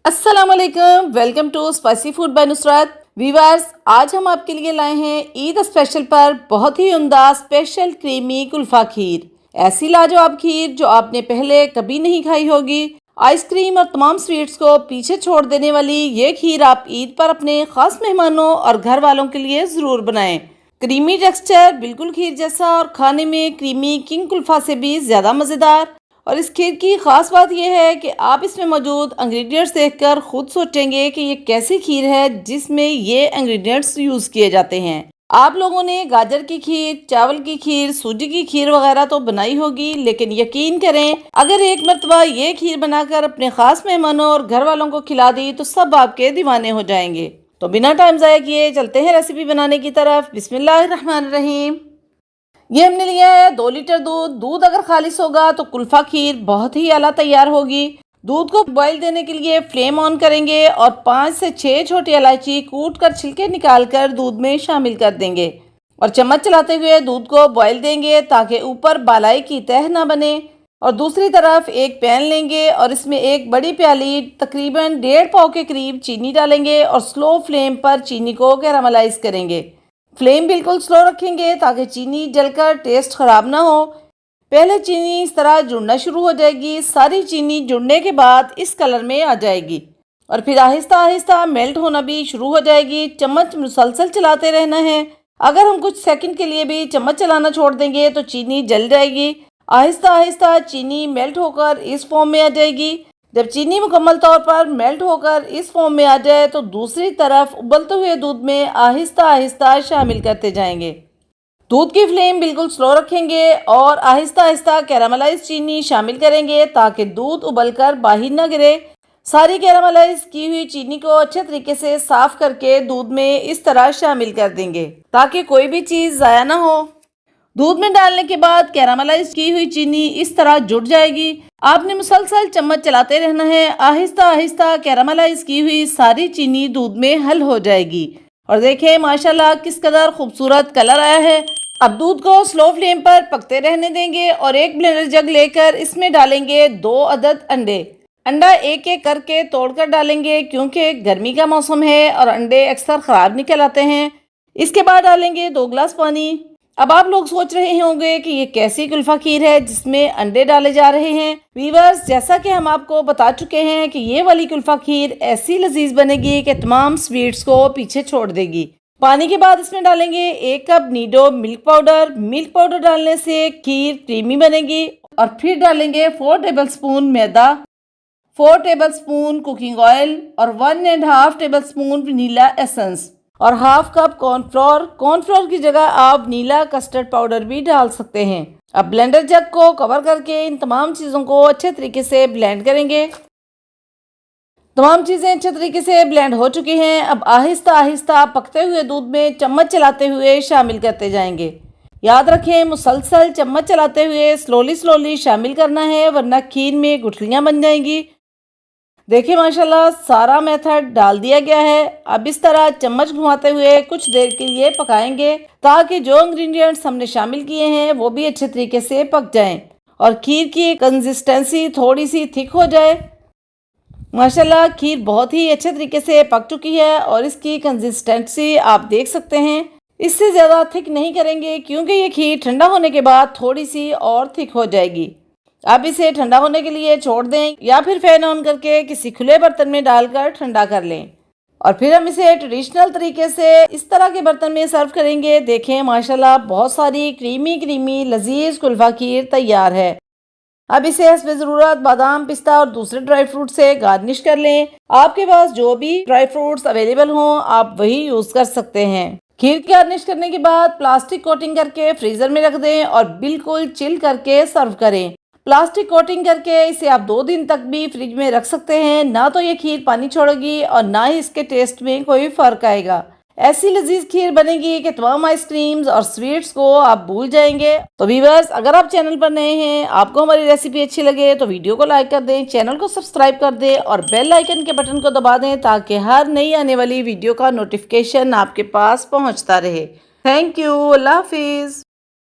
अस्सलाम वालेकुम, welcome to spicy food by Nusrat. Viewers, आज हम आपके लिए लाए हैं ईद स्पेशल पर बहुत ही उम्दा स्पेशल क्रीमी कुल्फ़ा खीर। ऐसी लाजवाब खीर जो आपने पहले कभी नहीं खाई होगी। आइसक्रीम और तमाम स्वीट्स को पीछे छोड़ देने वाली ये खीर आप ईद पर अपने ख़ास मेहमानों और घर वालों के लिए ज़रूर बनाएं। क्रीमी टेक्सचर बिल्कुल खीर जैसा और खाने में क्रीमी किंग कुल्फ़ा से भी ज़्यादा मज़ेदार। और इस खीर की ख़ास बात यह है कि आप इसमें मौजूद इंग्रेडिएंट्स देखकर खुद सोचेंगे कि ये कैसी खीर है जिसमें ये इंग्रेडिएंट्स यूज़ किए जाते हैं। आप लोगों ने गाजर की खीर, चावल की खीर, सूजी की खीर वगैरह तो बनाई होगी, लेकिन यकीन करें अगर एक मरतबा ये खीर बनाकर अपने ख़ास मेहमानों और घर वालों को खिला दी तो सब आपके दीवाने हो जाएंगे। तो बिना टाइम ज़ाया किए चलते हैं रेसिपी बनाने की तरफ। बिस्मिल्लाहिर्रहमानिर्रहीम। ये हमने लिया है 2 लीटर दूध। दूध अगर खालिश होगा तो कुल्फ़ा खीर बहुत ही आला तैयार होगी। दूध को बॉईल देने के लिए फ्लेम ऑन करेंगे और 5 से 6 छोटी इलायची कूट कर छिलके निकाल कर दूध में शामिल कर देंगे और चम्मच चलाते हुए दूध को बॉईल देंगे ताकि ऊपर बालाई की तह ना बने। और दूसरी तरफ एक पैन लेंगे और इसमें एक बड़ी प्याली तकरीबन 1.5 पाव के करीब चीनी डालेंगे और स्लो फ्लेम पर चीनी को कैरामलाइज करेंगे। फ्लेम बिल्कुल स्लो रखेंगे ताकि चीनी जलकर टेस्ट ख़राब ना हो। पहले चीनी इस तरह जुड़ना शुरू हो जाएगी। सारी चीनी जुड़ने के बाद इस कलर में आ जाएगी और फिर आहिस्ता आहिस्ता मेल्ट होना भी शुरू हो जाएगी। चम्मच मुसलसल चलाते रहना है। अगर हम कुछ सेकंड के लिए भी चम्मच चलाना छोड़ देंगे तो चीनी जल जाएगी। आहिस्ता आहिस्ता चीनी मेल्ट होकर इस फॉर्म में आ जाएगी। जब चीनी मुकम्मल तौर पर मेल्ट होकर इस फॉर्म में आ जाए तो दूसरी तरफ उबलते हुए दूध में आहिस्ता आहिस्ता शामिल करते जाएंगे। दूध की फ्लेम बिल्कुल स्लो रखेंगे और आहिस्ता आहिस्ता कैरामलाइज चीनी शामिल करेंगे ताकि दूध उबलकर बाहर ना गिरे। सारी कैरामलाइज की हुई चीनी को अच्छे तरीके से साफ करके दूध में इस तरह शामिल कर देंगे ताकि कोई भी चीज़ ज़ाया ना हो। दूध में डालने के बाद कैरामलाइज की हुई चीनी इस तरह जुड़ जाएगी। आपने मुसलसल चम्मच चलाते रहना है। आहिस्ता आहिस्ता कैरामलाइज की हुई सारी चीनी दूध में हल हो जाएगी और देखें माशाल्लाह किस कदर खूबसूरत कलर आया है। अब दूध को स्लो फ्लेम पर पकते रहने देंगे और एक ब्लेंडर जग लेकर इसमें डालेंगे 2 अदद अंडे। अंडा एक एक करके तोड़कर डालेंगे क्योंकि गर्मी का मौसम है और अंडे अक्सर ख़राब निकल आते हैं। इसके बाद डालेंगे 2 गिलास पानी। अब आप लोग सोच रहे होंगे कि ये कैसी कुल्फ़ा खीर है जिसमें अंडे डाले जा रहे हैं। वीवर्स, जैसा कि हम आपको बता चुके हैं कि ये वाली कुल्फ़ा खीर ऐसी लजीज बनेगी कि तमाम स्वीट्स को पीछे छोड़ देगी। पानी के बाद इसमें डालेंगे 1 cup Nido milk powder. Milk powder डालने से खीर क्रीमी बनेगी। और फिर डालेंगे 4 टेबल स्पून मैदा, 4 टेबल स्पून कुकिंग ऑयल और 1.5 टेबल स्पून वनीला एसेंस और हाफ कप कॉर्नफ्लोर। कॉर्नफ्लोर की जगह आप नीला कस्टर्ड पाउडर भी डाल सकते हैं। अब ब्लेंडर जग को कवर करके इन तमाम चीज़ों को अच्छे तरीके से ब्लेंड करेंगे। तमाम चीज़ें अच्छे तरीके से ब्लेंड हो चुकी हैं। अब आहिस्ता आहिस्ता पकते हुए दूध में चम्मच चलाते हुए शामिल करते जाएंगे। याद रखें मुसलसल चम्मच चलाते हुए स्लोली स्लोली शामिल करना है वरना खीर में गुठलियाँ बन जाएंगी। देखिए माशाल्लाह सारा मेथड डाल दिया गया है। अब इस तरह चम्मच घुमाते हुए कुछ देर के लिए पकाएंगे ताकि जो इंग्रेडिएंट्स हमने शामिल किए हैं वो भी अच्छे तरीके से पक जाएं और खीर की कंसिस्टेंसी थोड़ी सी थिक हो जाए। माशाल्लाह खीर बहुत ही अच्छे तरीके से पक चुकी है और इसकी कंसिस्टेंसी आप देख सकते हैं। इससे ज़्यादा थिक नहीं करेंगे क्योंकि ये खीर ठंडा होने के बाद थोड़ी सी और थिक हो जाएगी। अब इसे ठंडा होने के लिए छोड़ दें या फिर फैन ऑन करके किसी खुले बर्तन में डालकर ठंडा कर लें और फिर हम इसे ट्रेडिशनल तरीके से इस तरह के बर्तन में सर्व करेंगे। देखें माशाल्लाह बहुत सारी क्रीमी क्रीमी लजीज कुल्फ़ा खीर तैयार है। अब इसे हस्बे ज़रूरत बादाम, पिस्ता और दूसरे ड्राई फ्रूट से गार्निश कर लें। आपके पास जो भी ड्राई फ्रूट्स अवेलेबल हों आप वही यूज़ कर सकते हैं। खीर की गार्निश करने के बाद प्लास्टिक कोटिंग करके फ्रीज़र में रख दें और बिल्कुल चिल करके सर्व करें। प्लास्टिक कोटिंग करके इसे आप 2 दिन तक भी फ्रिज में रख सकते हैं। ना तो ये खीर पानी छोड़ेगी और ना ही इसके टेस्ट में कोई फ़र्क आएगा। ऐसी लजीज खीर बनेगी कि तमाम आइसक्रीम्स और स्वीट्स को आप भूल जाएंगे। तो व्यूअर्स, अगर आप चैनल पर नए हैं, आपको हमारी रेसिपी अच्छी लगे तो वीडियो को लाइक कर दें, चैनल को सब्सक्राइब कर दें और बेल आइकन के बटन को दबा दें ताकि हर नई आने वाली वीडियो का नोटिफिकेशन आपके पास पहुँचता रहे। Thank you. अल्लाह हाफिज़।